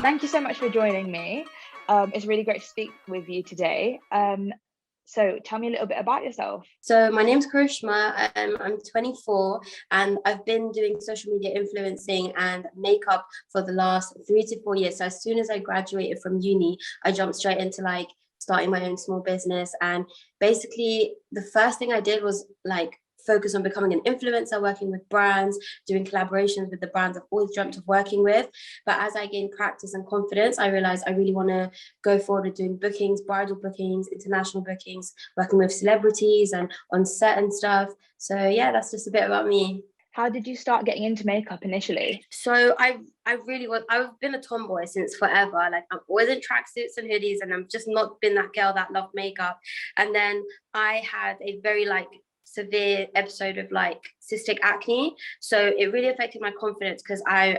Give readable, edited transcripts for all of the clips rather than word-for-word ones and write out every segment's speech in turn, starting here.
Thank you so much for joining me. It's really great to speak with you today. So tell me a little bit about yourself. So my name's Karishma. I'm 24 and I've been doing social media influencing and makeup for the last 3 to 4 years. So as soon as I graduated from uni, I jumped straight into like starting my own small business. And basically the first thing I did was like focus on becoming an influencer, working with brands, doing collaborations with the brands I've always dreamt of working with. But as I gained practice and confidence, I realized I really want to go forward with doing bookings, bridal bookings, international bookings, working with celebrities and on set and stuff. So yeah, that's just a bit about me. How did you start getting into makeup initially? So I've been a tomboy since forever. Like I'm always in tracksuits and hoodies, and I've just not been that girl that loved makeup. And then I had a very like severe episode of like cystic acne, so it really affected my confidence because I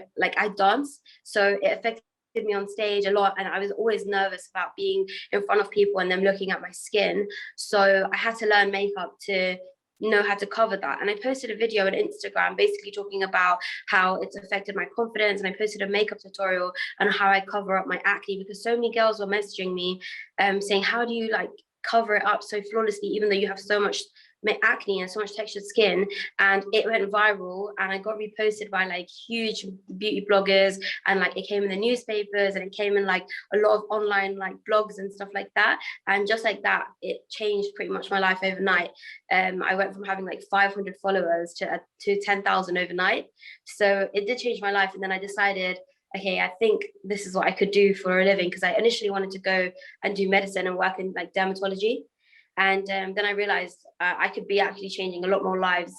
dance, so it affected me on stage a lot, and I was always nervous about being in front of people and them looking at my skin. So I had to learn makeup to know how to cover that, and I posted a video on Instagram basically talking about how it's affected my confidence, and I posted a makeup tutorial on how I cover up my acne because so many girls were messaging me saying, how do you like cover it up so flawlessly even though you have so much acne and so much textured skin? And it went viral and I got reposted by like huge beauty bloggers, and like it came in the newspapers and it came in like a lot of online like blogs and stuff like that. And just like that, it changed pretty much my life overnight. I went from having like 500 followers to 10,000 overnight, so it did change my life. And then I decided, okay, I think this is what I could do for a living, because I initially wanted to go and do medicine and work in like dermatology. And then I realized I could be actually changing a lot more lives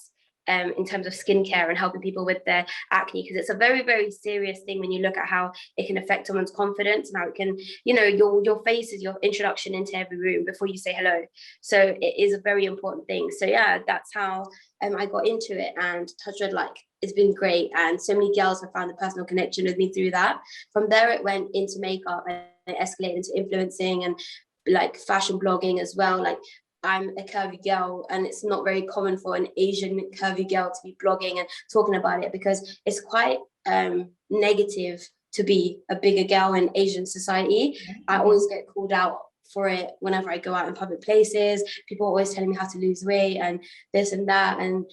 in terms of skincare and helping people with their acne, because it's a very, very serious thing when you look at how it can affect someone's confidence and how it can, you know, your face is your introduction into every room before you say hello. So it is a very important thing. So yeah, that's how I got into it, and touch wood, like it's been great. And so many girls have found a personal connection with me through that. From there, it went into makeup and it escalated into influencing and like fashion blogging as well. Like I'm a curvy girl, and it's not very common for an Asian curvy girl to be blogging and talking about it, because it's quite negative to be a bigger girl in Asian society. I always get called out for it whenever I go out in public places. People are always telling me how to lose weight and this and that, and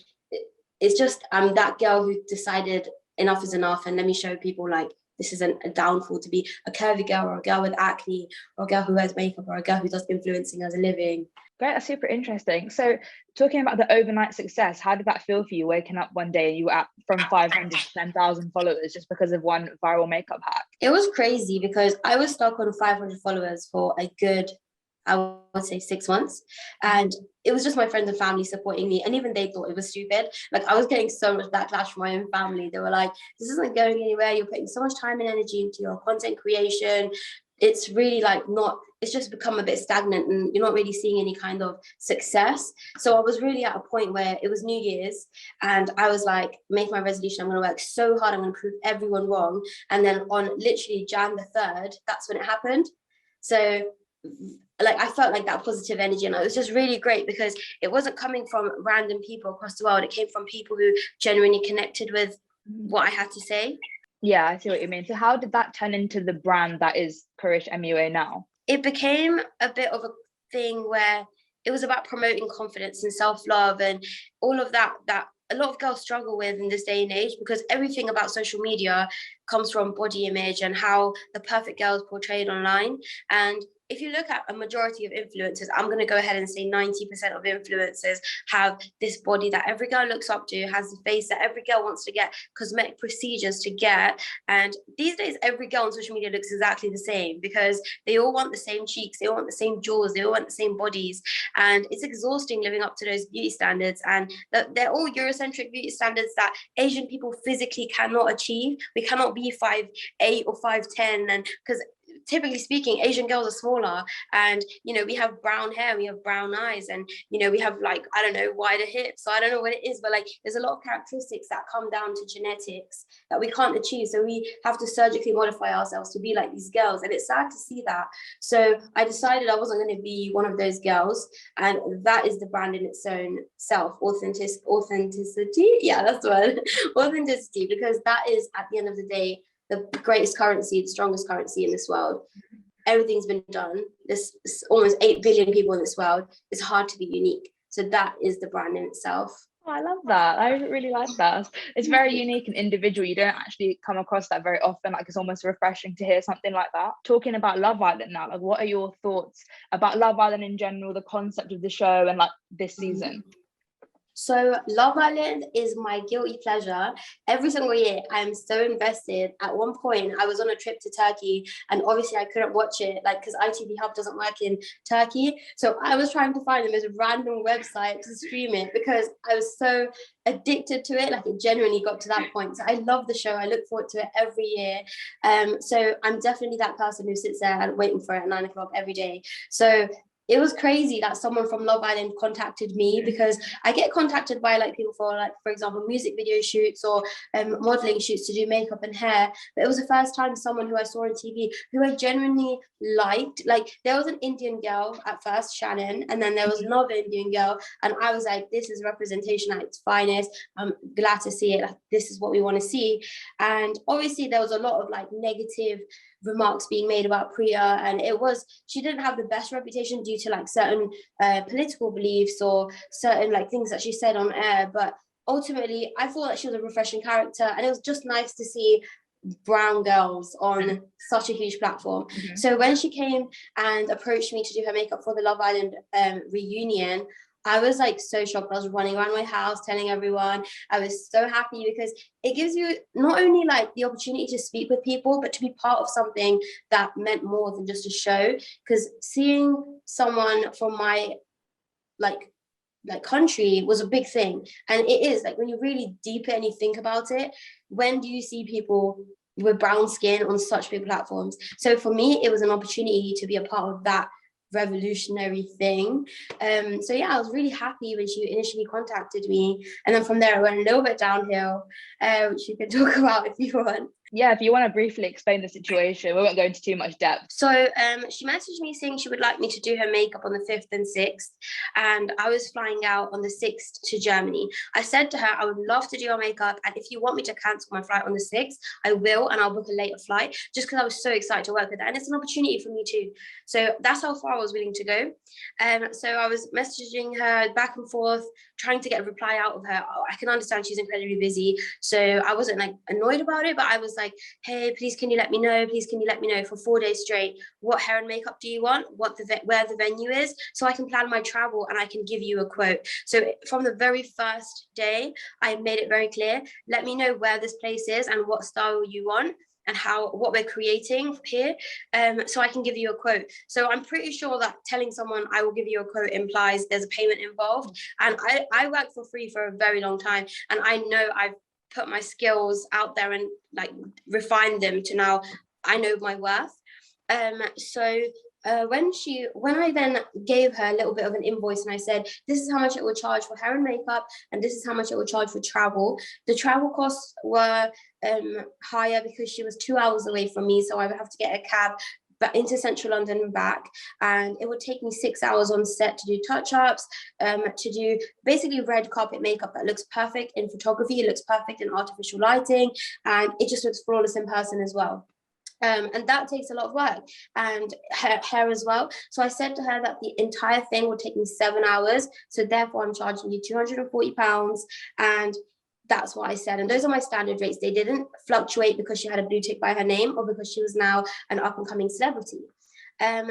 it's just I'm that girl who decided enough is enough, and let me show people like this isn't a downfall to be a curvy girl or a girl with acne or a girl who wears makeup or a girl who does influencing as a living. Great, that's super interesting. So talking about the overnight success, how did that feel for you waking up one day and you were at from 500 to 10,000 followers just because of one viral makeup hack? It was crazy because I was stuck on 500 followers for a good, I would say 6 months. And it was just my friends and family supporting me. And even they thought it was stupid. Like I was getting so much backlash from my own family. They were like, this isn't going anywhere. You're putting so much time and energy into your content creation. It's really like not, it's just become a bit stagnant and you're not really seeing any kind of success. So I was really at a point where it was New Year's and I was like, make my resolution. I'm going to work so hard. I'm going to prove everyone wrong. And then on literally Jan the 3rd, that's when it happened. So like I felt like that positive energy, and it was just really great because it wasn't coming from random people across the world. It came from people who genuinely connected with what I had to say. Yeah, I see what you mean. So how did that turn into the brand that is KARISHMA now? It became a bit of a thing where it was about promoting confidence and self-love and all of that a lot of girls struggle with in this day and age, because everything about social media comes from body image and how the perfect girl is portrayed online. And if you look at a majority of influencers, I'm going to go ahead and say 90% of influencers have this body that every girl looks up to, has the face that every girl wants to get cosmetic procedures to get. And these days, every girl on social media looks exactly the same because they all want the same cheeks, they all want the same jaws, they all want the same bodies. And it's exhausting living up to those beauty standards. And they're all Eurocentric beauty standards that Asian people physically cannot achieve. We cannot be 5'8" or 5'10", and because typically speaking, Asian girls are smaller, and you know, we have brown hair, we have brown eyes, and you know, we have like, I don't know, wider hips. So I don't know what it is, but like there's a lot of characteristics that come down to genetics that we can't achieve. So we have to surgically modify ourselves to be like these girls, and it's sad to see that. So I decided I wasn't going to be one of those girls, and that is the brand in its own self. Authenticity, yeah, that's the word. Authenticity, because that is at the end of the day the greatest currency, the strongest currency in this world. Everything's been done. There's almost 8 billion people in this world. It's hard to be unique. So that is the brand in itself. Oh, I love that. I really like that. It's very unique and individual. You don't actually come across that very often. Like, it's almost refreshing to hear something like that. Talking about Love Island now, like, what are your thoughts about Love Island in general, the concept of the show, and like this season? So Love Island is my guilty pleasure. Every single year, I am so invested. At one point, I was on a trip to Turkey, and obviously I couldn't watch it, like, because ITV Hub doesn't work in Turkey. So I was trying to find the most random website to stream it because I was so addicted to it. Like, it genuinely got to that point. So I love the show. I look forward to it every year. So I'm definitely that person who sits there and waiting for it at 9 o'clock every day. So it was crazy that someone from Love Island contacted me, because I get contacted by like people for, like, for example, music video shoots or modeling shoots to do makeup and hair. But it was the first time someone who I saw on TV who I genuinely liked. Like, there was an Indian girl at first, Shannon, and then there was another Indian girl, and I was like, this is representation at its finest. I'm glad to see it. Like, this is what we want to see. And obviously there was a lot of like negative remarks being made about Priya, and she didn't have the best reputation due to like certain political beliefs or certain like things that she said on air. But ultimately I thought that she was a refreshing character, and it was just nice to see brown girls on such a huge platform. So when she came and approached me to do her makeup for the Love Island reunion, I was like so shocked. I was running around my house telling everyone. I was so happy because it gives you not only like the opportunity to speak with people, but to be part of something that meant more than just a show. Because seeing someone from my like country was a big thing. And it is like, when you really deep it and you think about it, when do you see people with brown skin on such big platforms? So for me, it was an opportunity to be a part of that revolutionary thing. So yeah, I was really happy when she initially contacted me, and then from there it went a little bit downhill, which you can talk about if you want. Yeah, if you want to briefly explain the situation, we won't go into too much depth. So she messaged me saying she would like me to do her makeup on the 5th and 6th, and I was flying out on the 6th to Germany. I said to her, I would love to do your makeup, and if you want me to cancel my flight on the 6th, I will, and I'll book a later flight, just because I was so excited to work with her, and it's an opportunity for me too. So that's how far I was willing to go. So I was messaging her back and forth, trying to get a reply out of her. I can understand she's incredibly busy, so I wasn't like annoyed about it, but I was like, hey, please can you let me know, please can you let me know for 4 days straight what hair and makeup do you want, where the venue is, so I can plan my travel and I can give you a quote. So from the very first day, I made it very clear, let me know where this place is and what style you want and what we're creating here, so I can give you a quote. So I'm pretty sure that telling someone I will give you a quote implies there's a payment involved. And I worked for free for a very long time, and I know I've put my skills out there and like refined them to now I know my worth. When I then gave her a little bit of an invoice and I said, this is how much it will charge for hair and makeup, and this is how much it will charge for travel. The travel costs were higher because she was 2 hours away from me, so I would have to get a cab but into central London and back, and it would take me 6 hours on set to do touch-ups, to do basically red carpet makeup that looks perfect in photography, it looks perfect in artificial lighting, and it just looks flawless in person as well. And that takes a lot of work, and hair as well. So I said to her that the entire thing would take me 7 hours, so therefore I'm charging you £240, and that's what I said. And those are my standard rates. They didn't fluctuate because she had a blue tick by her name or because she was now an up-and-coming celebrity.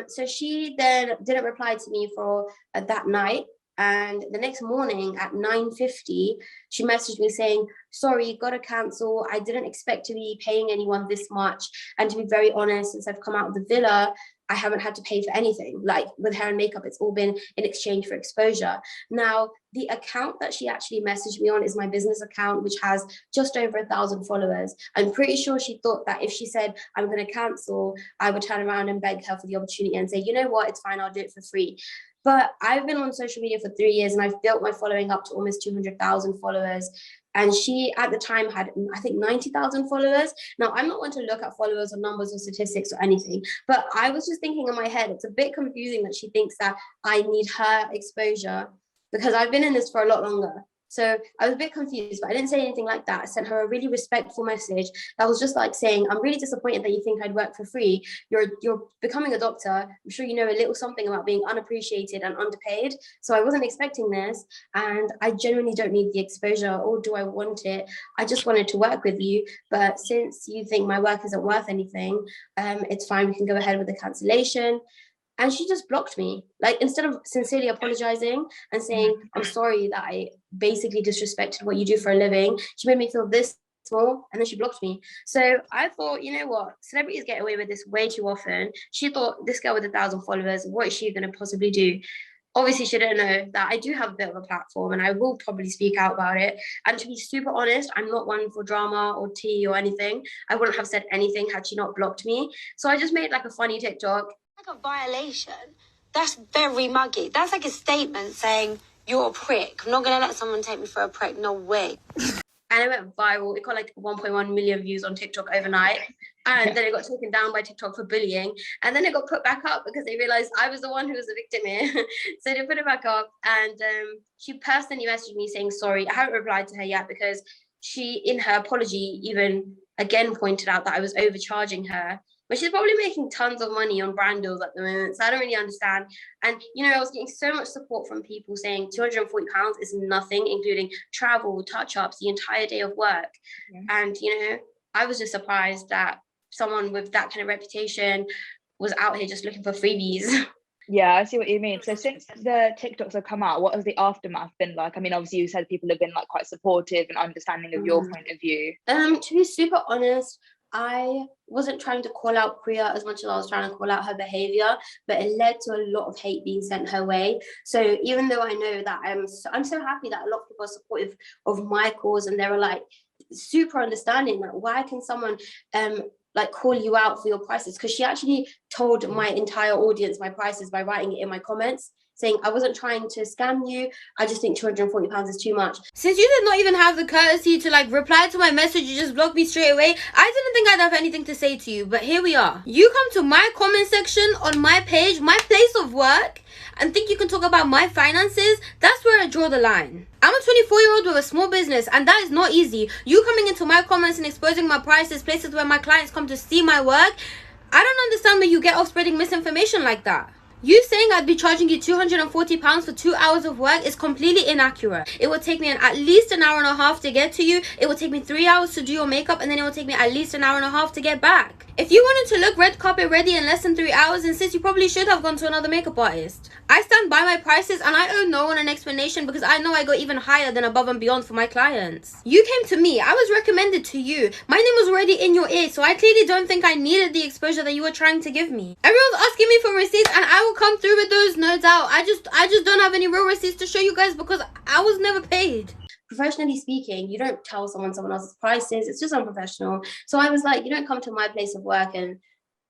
So she then didn't reply to me for that night. And the next morning at 9:50, she messaged me saying, sorry, gotta cancel. I didn't expect to be paying anyone this much. And to be very honest, since I've come out of the villa, I haven't had to pay for anything. Like with hair and makeup, it's all been in exchange for exposure. Now, the account that she actually messaged me on is my business account, which has just over 1,000 followers. I'm pretty sure she thought that if she said, I'm going to cancel, I would turn around and beg her for the opportunity and say, you know what, it's fine, I'll do it for free. But I've been on social media for 3 years and I've built my following up to almost 200,000 followers. And she, at the time, had, I think, 90,000 followers. Now, I'm not one to look at followers or numbers or statistics or anything, but I was just thinking in my head, it's a bit confusing that she thinks that I need her exposure because I've been in this for a lot longer. So I was a bit confused, but I didn't say anything like that. I sent her a really respectful message that was just like saying, I'm really disappointed that you think I'd work for free. You're becoming a doctor. I'm sure you know a little something about being unappreciated and underpaid. So I wasn't expecting this. And I genuinely don't need the exposure, or do I want it? I just wanted to work with you. But since you think my work isn't worth anything, it's fine. We can go ahead with the cancellation. And she just blocked me. Like, instead of sincerely apologizing and saying, I'm sorry that I basically disrespected what you do for a living, she made me feel this small, and then she blocked me. So I thought, you know what, celebrities get away with this way too often. She thought, this girl with 1,000 followers, what is she going to possibly do? Obviously, she didn't know that I do have a bit of a platform, and I will probably speak out about it. And to be super honest, I'm not one for drama or tea or anything. I wouldn't have said anything had she not blocked me. So I just made like a funny TikTok. Like a violation. That's very muggy. That's like a statement saying, you're a prick. I'm not going to let someone take me for a prick. No way. And it went viral. It got like 1.1 million views on TikTok overnight. And then it got taken down by TikTok for bullying. And then it got put back up because they realized I was the one who was the victim here. So they put it back up. And she personally messaged me saying sorry. I haven't replied to her yet because she, in her apology, even again pointed out that I was overcharging her. But she's probably making tons of money on brand deals at the moment. So I don't really understand. And, you know, I was getting so much support from people saying £240 is nothing, including travel, touch-ups, the entire day of work. Yeah. And, you know, I was just surprised that someone with that kind of reputation was out here just looking for freebies. Yeah, I see what you mean. So since the TikToks have come out, what has the aftermath been like? I mean, obviously you said people have been like quite supportive and understanding of your point of view. To be super honest, I wasn't trying to call out Priya as much as I was trying to call out her behavior, but it led to a lot of hate being sent her way. So even though I know that I'm so happy that a lot of people are supportive of my cause, and they were like super understanding that why can someone like call you out for your prices, because she actually told my entire audience my prices by writing it in my comments, saying I wasn't trying to scam you, I just think £240 is too much. Since you did not even have the courtesy to like reply to my message, you just blocked me straight away. I didn't think I'd have anything to say to you, but here we are. You come to my comment section on my page, my place of work, and think you can talk about my finances. That's where I draw the line. I'm a 24-year-old with a small business, and that is not easy. You coming into my comments and exposing my prices, places where my clients come to see my work, I don't understand where you get off spreading misinformation like that. You saying I'd be charging you £240 for 2 hours of work is completely inaccurate. It would take me at least an hour and a half to get to you. It would take me 3 hours to do your makeup, and then it would take me at least an hour and a half to get back. If you wanted to look red carpet ready in less than 3 hours, then sis, you probably should have gone to another makeup artist. I stand by my prices, and I owe no one an explanation because I know I go even higher than above and beyond for my clients. You came to me. I was recommended to you. My name was already in your ear, so I clearly don't think I needed the exposure that you were trying to give me. Everyone's asking me for receipts, and I will come through with those, no doubt. I just don't have any real receipts to show you guys because I was never paid. Professionally speaking, you don't tell someone else's prices. It's just unprofessional. So I was like, you don't come to my place of work and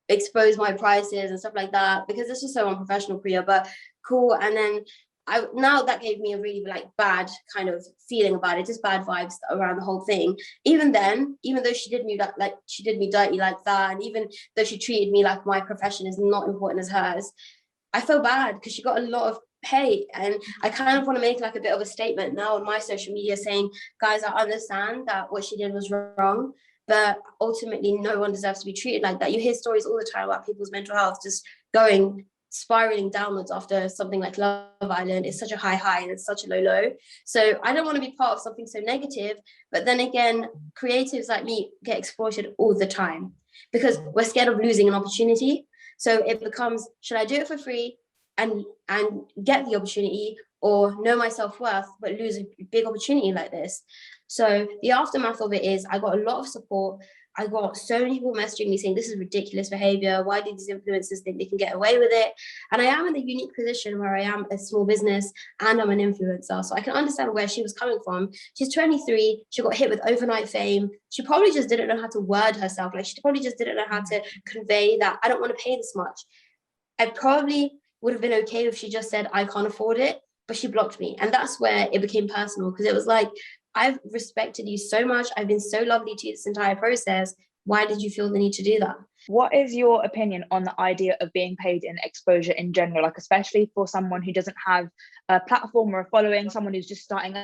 expose my prices and stuff like that, because it's just so unprofessional, Priya. But cool. And then now that gave me a really like bad kind of feeling about it, just bad vibes around the whole thing. Even then, even though she did me she did me dirty like that, and even though she treated me like my profession is not important as hers, I feel bad because she got a lot of hate, and I kind of want to make like a bit of a statement now on my social media saying, guys, I understand that what she did was wrong, but ultimately no one deserves to be treated like that. You hear stories all the time about people's mental health just spiraling downwards after something like Love Island. It's such a high and it's such a low. So I don't want to be part of something so negative, but then again, creatives like me get exploited all the time because we're scared of losing an opportunity. So it becomes, should I do it for free and get the opportunity, or know my self-worth but lose a big opportunity like this? So the aftermath of it is I got a lot of support. I got so many people messaging me saying this is ridiculous behavior. Why do these influencers think they can get away with it? And I am in the unique position where I am a small business and I'm an influencer. So I can understand where she was coming from. She's 23. She got hit with overnight fame. She probably just didn't know how to word herself. Like, she probably just didn't know how to convey that I don't want to pay this much. I probably would have been okay if she just said, I can't afford it, but she blocked me. And that's where it became personal, because it was like, I've respected you so much. I've been so lovely to you this entire process. Why did you feel the need to do that? What is your opinion on the idea of being paid in exposure in general, like especially for someone who doesn't have a platform or a following, someone who's just starting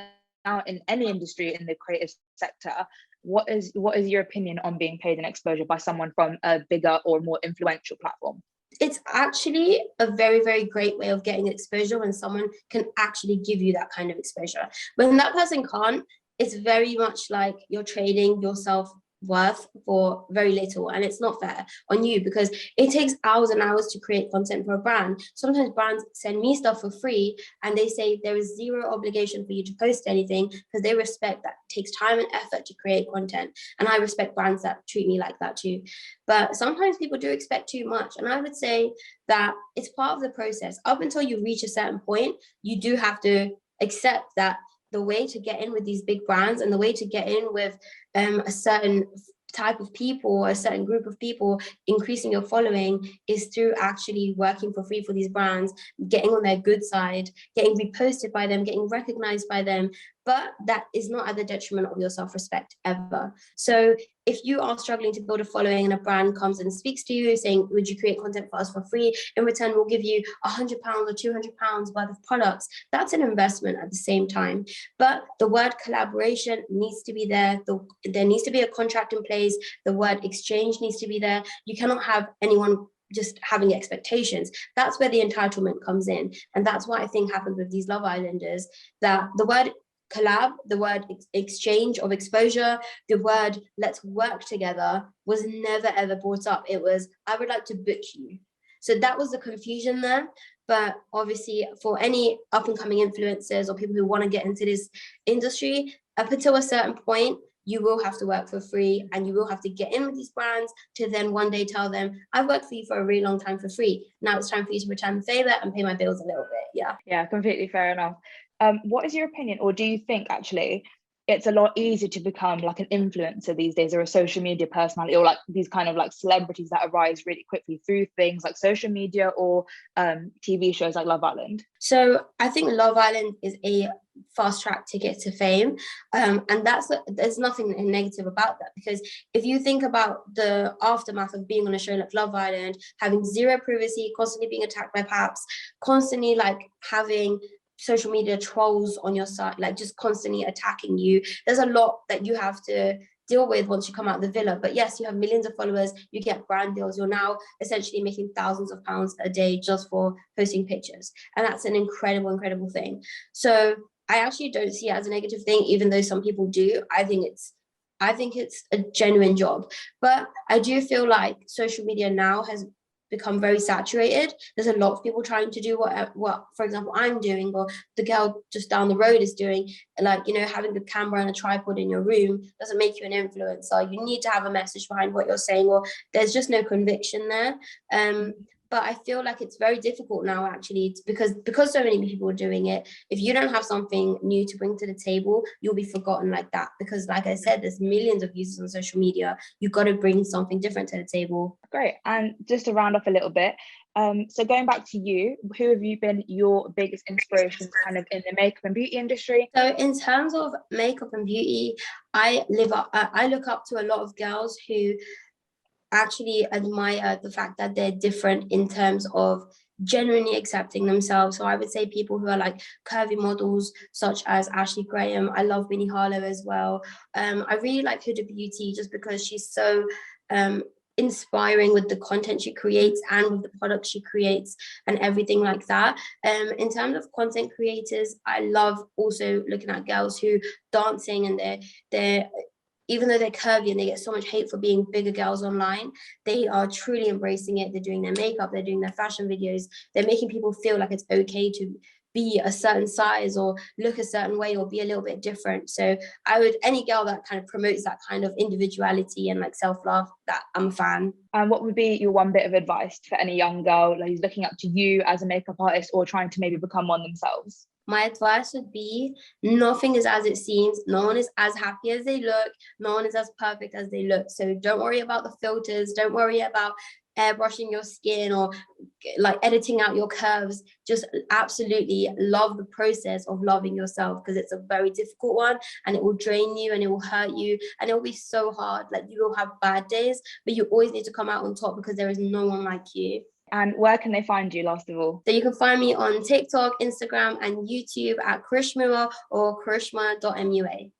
now in any industry in the creative sector, what is your opinion on being paid an exposure by someone from a bigger or more influential platform? It's actually a very, very great way of getting exposure when someone can actually give you that kind of exposure. When that person can't, it's very much like you're trading yourself worth for very little, and it's not fair on you, because it takes hours and hours to create content for a brand. Sometimes brands send me stuff for free and they say there is zero obligation for you to post anything, because they respect that it takes time and effort to create content, and I respect brands that treat me like that too. But sometimes people do expect too much, and I would say that it's part of the process. Up until you reach a certain point, you do have to accept that the way to get in with these big brands and the way to get in with a certain type of people, a certain group of people, increasing your following, is through actually working for free for these brands, getting on their good side, getting reposted by them, getting recognized by them. But that is not at the detriment of your self-respect ever. So if you are struggling to build a following and a brand comes and speaks to you saying, would you create content for us for free? In return, we'll give you £100 or £200 worth of products. That's an investment at the same time. But the word collaboration needs to be there. There needs to be a contract in place. The word exchange needs to be there. You cannot have anyone just having expectations. That's where the entitlement comes in. And that's what I think happens with these Love Islanders, that the word collab, the word exchange of exposure, the word let's work together was never ever brought up. It was, I would like to book you. So that was the confusion there. But obviously for any up and coming influencers or people who want to get into this industry, up until a certain point, you will have to work for free, and you will have to get in with these brands to then one day tell them, I've worked for you for a really long time for free. Now it's time for you to return the favor and pay my bills a little bit. Yeah, completely fair enough. What is your opinion, or do you think actually it's a lot easier to become like an influencer these days, or a social media personality, or like these kind of like celebrities that arise really quickly through things like social media or TV shows like Love Island? So I think Love Island is a fast track ticket to fame, and there's nothing negative about that, because if you think about the aftermath of being on a show like Love Island, having zero privacy, constantly being attacked by paps, constantly like having social media trolls on your side, like just constantly attacking you, there's a lot that you have to deal with once you come out of the villa. But yes, you have millions of followers, you get brand deals, you're now essentially making thousands of pounds a day just for posting pictures, and that's an incredible thing. So I actually don't see it as a negative thing, even though some people do. I think it's a genuine job. But I do feel like social media now has become very saturated. There's a lot of people trying to do what for example I'm doing, or the girl just down the road is doing. Like, you know, having a camera and a tripod in your room doesn't make you an influencer. You need to have a message behind what you're saying, or there's just no conviction there. But I feel like it's very difficult now, actually, because so many people are doing it. If you don't have something new to bring to the table, you'll be forgotten like that. Because like I said, there's millions of users on social media. You've got to bring something different to the table. Great. And just to round off a little bit, so going back to you, who have you been your biggest inspirations kind of in the makeup and beauty industry? So in terms of makeup and beauty, I look up to a lot of girls who actually admire the fact that they're different in terms of genuinely accepting themselves. So I would say people who are like curvy models such as Ashley Graham. I love Winnie Harlow as well. I really like Huda Beauty just because she's so inspiring with the content she creates and with the products she creates and everything like that. In terms of content creators, I love also looking at girls who dancing, and they're even though they're curvy and they get so much hate for being bigger girls online, they are truly embracing it. They're doing their makeup, they're doing their fashion videos, they're making people feel like it's okay to be a certain size or look a certain way or be a little bit different. So any girl that kind of promotes that kind of individuality and like self-love, that I'm a fan. And what would be your one bit of advice for any young girl who's looking up to you as a makeup artist or trying to maybe become one themselves? My advice would be, nothing is as it seems. No one is as happy as they look. No one is as perfect as they look. So don't worry about the filters. Don't worry about airbrushing your skin or like editing out your curves. Just absolutely love the process of loving yourself, because it's a very difficult one, and it will drain you and it will hurt you and it will be so hard. Like, you will have bad days, but you always need to come out on top because there is no one like you. And where can they find you, last of all? So you can find me on TikTok, Instagram, and YouTube at KARISHMUA or karishma.mua.